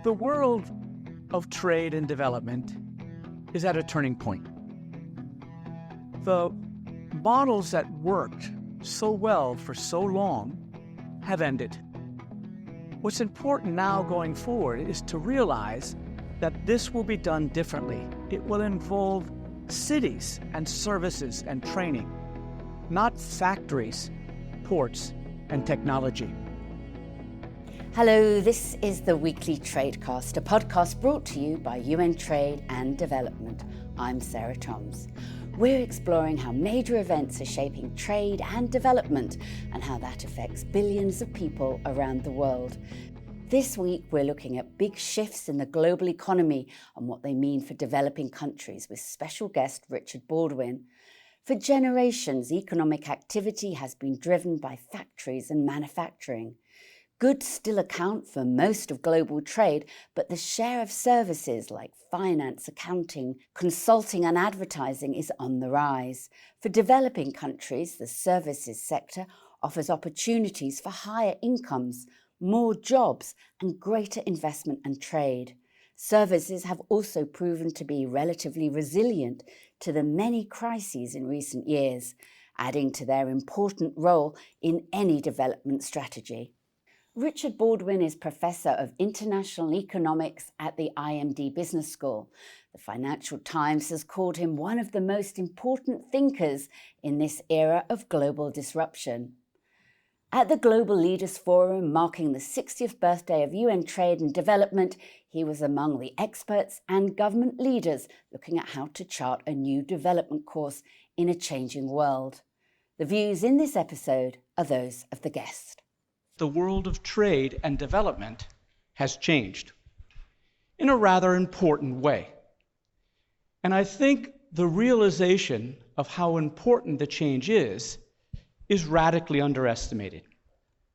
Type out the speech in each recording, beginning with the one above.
The world of trade and development is at a turning point. The models that worked so well for so long have ended. What's important now going forward is to realize that this will be done differently. It will involve cities and services and training, not factories, ports, and technology. Hello, this is the Weekly Tradecast, a podcast brought to you by UN Trade and Development. I'm Sarah Toms. We're exploring how major events are shaping trade and development and how that affects billions of people around the world. This week, we're looking at big shifts in the global economy and what they mean for developing countries with special guest Richard Baldwin. For generations, economic activity has been driven by factories and manufacturing. Goods still account for most of global trade, but the share of services like finance, accounting, consulting and advertising is on the rise. For developing countries, the services sector offers opportunities for higher incomes, more jobs and greater investment and trade. Services have also proven to be relatively resilient to the many crises in recent years, adding to their important role in any development strategy. Richard Baldwin is Professor of International Economics at the IMD Business School. The Financial Times has called him one of the most important thinkers in this era of global disruption. At the Global Leaders Forum marking the 60th birthday of UN Trade and Development, he was among the experts and government leaders looking at how to chart a new development course in a changing world. The views in this episode are those of the guest. The world of trade and development has changed in a rather important way. And I think the realization of how important the change is radically underestimated.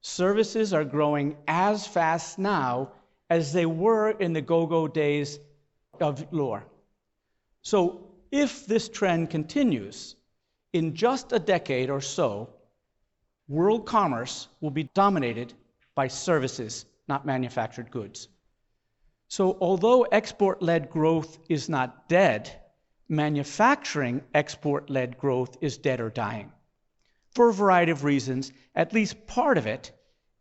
Services are growing as fast now as they were in the go-go days of yore. So if this trend continues, in just a decade or so, world commerce will be dominated by services, not manufactured goods. So although export-led growth is not dead, manufacturing export-led growth is dead or dying. For a variety of reasons, at least part of it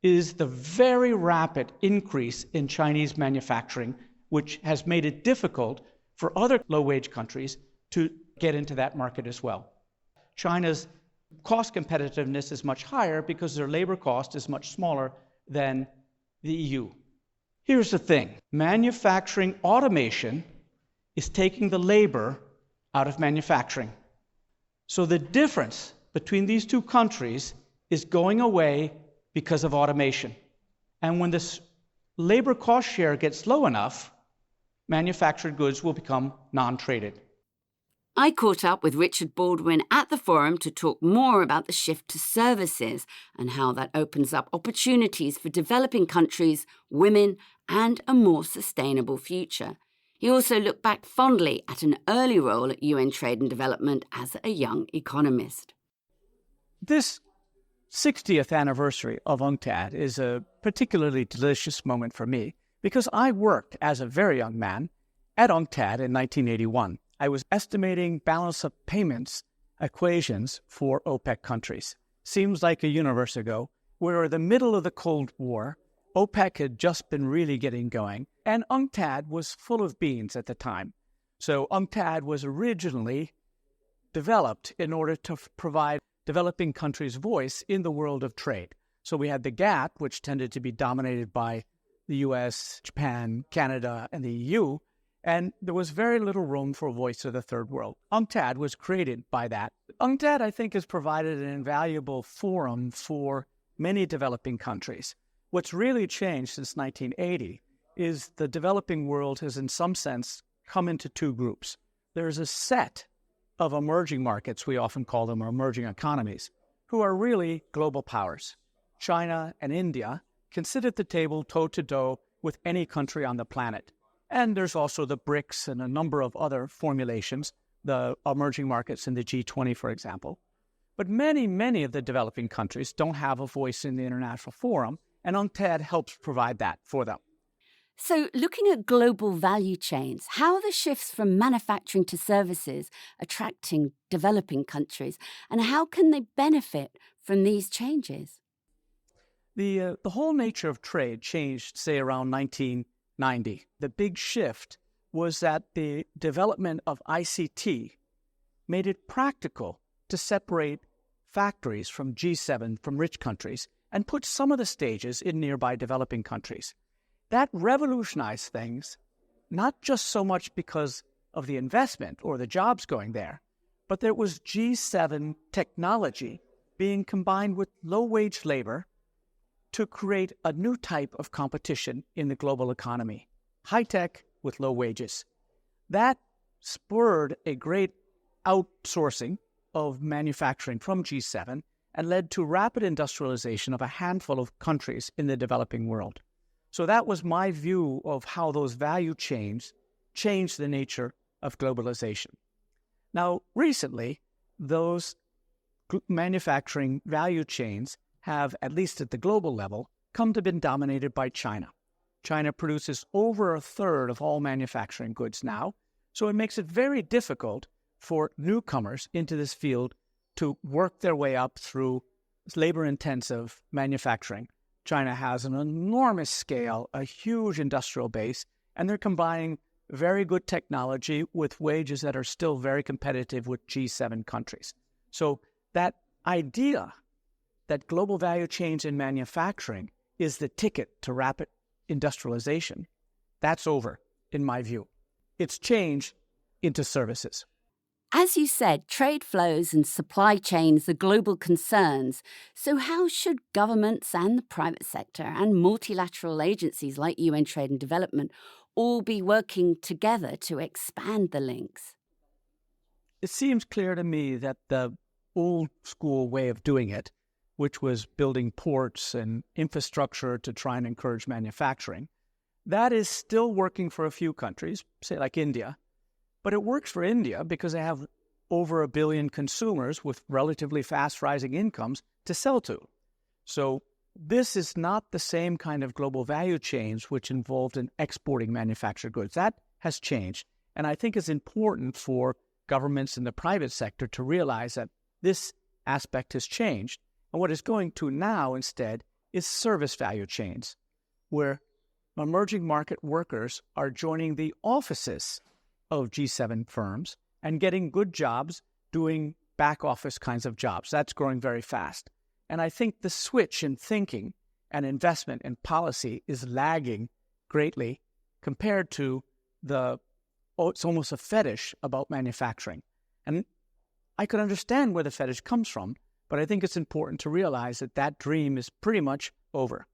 is the very rapid increase in Chinese manufacturing, which has made it difficult for other low-wage countries to get into that market as well. China's cost competitiveness is much higher because their labor cost is much smaller than the EU. Here's the thing. Manufacturing automation is taking the labor out of manufacturing. So the difference between these two countries is going away because of automation. And when this labor cost share gets low enough, manufactured goods will become non-traded. I caught up with Richard Baldwin at the forum to talk more about the shift to services and how that opens up opportunities for developing countries, women, and a more sustainable future. He also looked back fondly at an early role at UN Trade and Development as a young economist. This 60th anniversary of UNCTAD is a particularly delicious moment for me because I worked as a very young man at UNCTAD in 1981. I was estimating balance of payments equations for OPEC countries. Seems like a universe ago. We were in the middle of the Cold War. OPEC had just been really getting going, and UNCTAD was full of beans at the time. So UNCTAD was originally developed in order to provide developing countries' voice in the world of trade. So we had the GATT, which tended to be dominated by the US, Japan, Canada, and the EU, and there was very little room for a voice of the third world. UNCTAD was created by that. UNCTAD, I think, has provided an invaluable forum for many developing countries. What's really changed since 1980 is the developing world has, in some sense, come into two groups. There's a set of emerging markets, we often call them, or emerging economies, who are really global powers. China and India can sit at the table toe-to-toe with any country on the planet. And there's also the BRICS and a number of other formulations, the emerging markets in the G20, for example. But many of the developing countries don't have a voice in the international forum, and UNCTAD helps provide that for them. So, looking at global value chains, how are the shifts from manufacturing to services attracting developing countries, and how can they benefit from these changes? The whole nature of trade changed, say, around 1990. The big shift was that the development of ICT made it practical to separate factories from G7, from rich countries, and put some of the stages in nearby developing countries. That revolutionized things, not just so much because of the investment or the jobs going there, but there was G7 technology being combined with low-wage labor to create a new type of competition in the global economy, high-tech with low wages. That spurred a great outsourcing of manufacturing from G7 and led to rapid industrialization of a handful of countries in the developing world. So that was my view of how those value chains changed the nature of globalization. Now, recently, those manufacturing value chains have, at least at the global level, come to be dominated by China. China produces over a third of all manufacturing goods now, so it makes it very difficult for newcomers into this field to work their way up through labor-intensive manufacturing. China has an enormous scale, a huge industrial base, and they're combining very good technology with wages that are still very competitive with G7 countries. So that idea that global value chains in manufacturing is the ticket to rapid industrialization, that's over, in my view. It's changed into services. As you said, trade flows and supply chains are global concerns. So, how should governments and the private sector and multilateral agencies like UN Trade and Development all be working together to expand the links? It seems clear to me that the old school way of doing it, which was building ports and infrastructure to try and encourage manufacturing, that is still working for a few countries, say like India. But it works for India because they have over 1 billion consumers with relatively fast rising incomes to sell to. So this is not the same kind of global value chains which involved in exporting manufactured goods. That has changed. And I think it's important for governments in the private sector to realize that this aspect has changed. And what is going to now instead is service value chains, where emerging market workers are joining the offices of G7 firms and getting good jobs doing back office kinds of jobs. That's growing very fast. And I think the switch in thinking and investment and policy is lagging greatly compared to it's almost a fetish about manufacturing. And I could understand where the fetish comes from, but I think it's important to realize that that dream is pretty much over.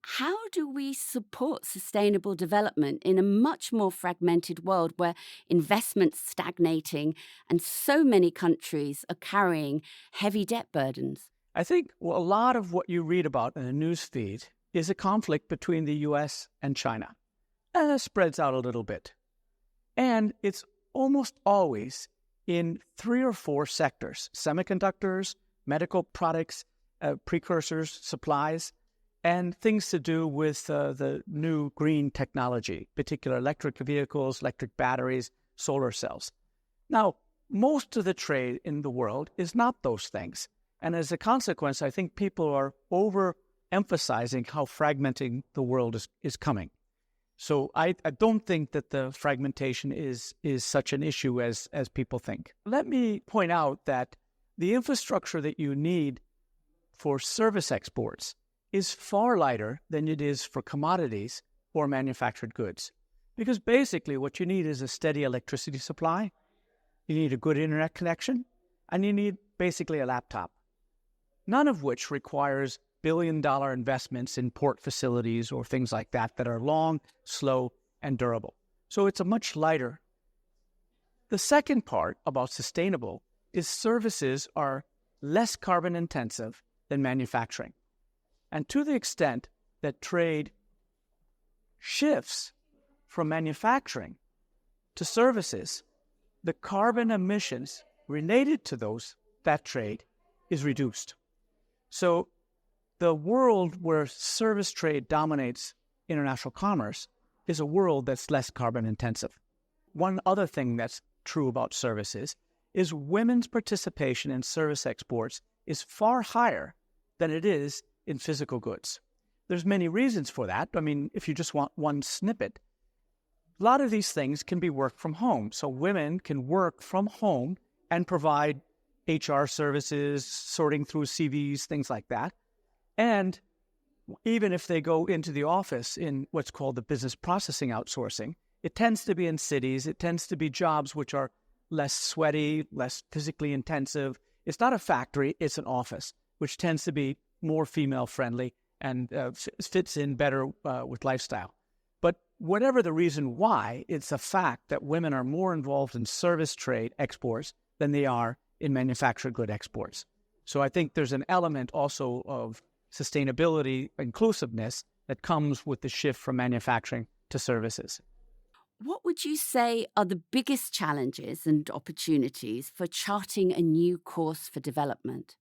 How do we support sustainable development in a much more fragmented world where investment's stagnating and so many countries are carrying heavy debt burdens? I think a lot of what you read about in the news feed is a conflict between the U.S. and China. And it spreads out a little bit. And it's almost always in 3 or 4 sectors: semiconductors, medical products, precursors, supplies, and things to do with the new green technology, particular electric vehicles, electric batteries, solar cells. Now, most of the trade in the world is not those things. And as a consequence, I think people are overemphasizing how fragmenting the world is coming. So I don't think that the fragmentation is such an issue as people think. Let me point out that the infrastructure that you need for service exports is far lighter than it is for commodities or manufactured goods. Because basically what you need is a steady electricity supply, you need a good internet connection, and you need basically a laptop. None of which requires billion-dollar investments in port facilities or things like that are long, slow, and durable. So it's a much lighter. The second part about sustainable is services are less carbon intensive than manufacturing. And to the extent that trade shifts from manufacturing to services, the carbon emissions related to that trade is reduced. So the world where service trade dominates international commerce is a world that's less carbon intensive. One other thing that's true about services is women's participation in service exports is far higher than it is in physical goods. There's many reasons for that. I mean, if you just want one snippet, a lot of these things can be worked from home. So women can work from home and provide HR services, sorting through CVs, things like that. And even if they go into the office in what's called the business processing outsourcing, it tends to be in cities. It tends to be jobs which are less sweaty, less physically intensive. It's not a factory, it's an office, which tends to be more female-friendly and fits in better with lifestyle. But whatever the reason why, it's a fact that women are more involved in service trade exports than they are in manufactured good exports. So I think there's an element also of sustainability, inclusiveness that comes with the shift from manufacturing to services. What would you say are the biggest challenges and opportunities for charting a new course for development?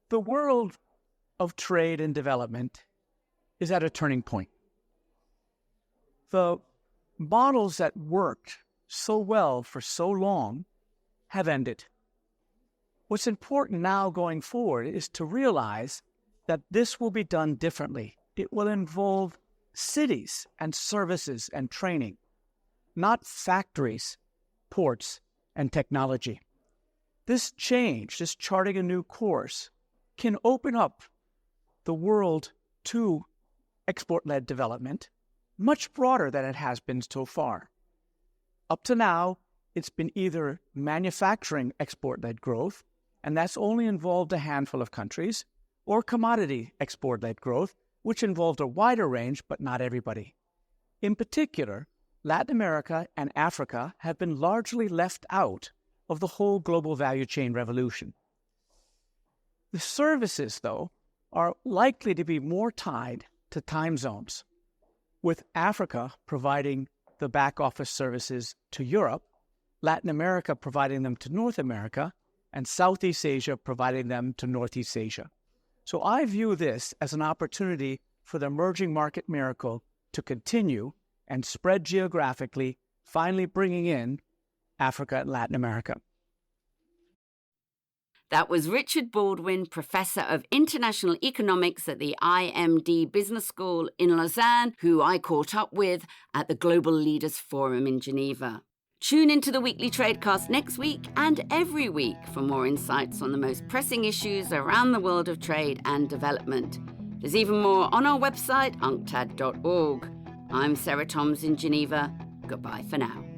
The world of trade and development is at a turning point. The models that worked so well for so long have ended. What's important now going forward is to realize that this will be done differently. It will involve cities and services and training, not factories, ports, and technology. This change, this charting a new course, can open up the world to export-led development much broader than it has been so far. Up to now, it's been either manufacturing export-led growth, and that's only involved a handful of countries, or commodity export-led growth, which involved a wider range, but not everybody. In particular, Latin America and Africa have been largely left out of the whole global value chain revolution. The services, though, are likely to be more tied to time zones, with Africa providing the back office services to Europe, Latin America providing them to North America, and Southeast Asia providing them to Northeast Asia. So I view this as an opportunity for the emerging market miracle to continue and spread geographically, finally bringing in Africa and Latin America. That was Richard Baldwin, Professor of International Economics at the IMD Business School in Lausanne, who I caught up with at the Global Leaders Forum in Geneva. Tune into the weekly Tradecast next week and every week for more insights on the most pressing issues around the world of trade and development. There's even more on our website, unctad.org. I'm Sarah Toms in Geneva. Goodbye for now.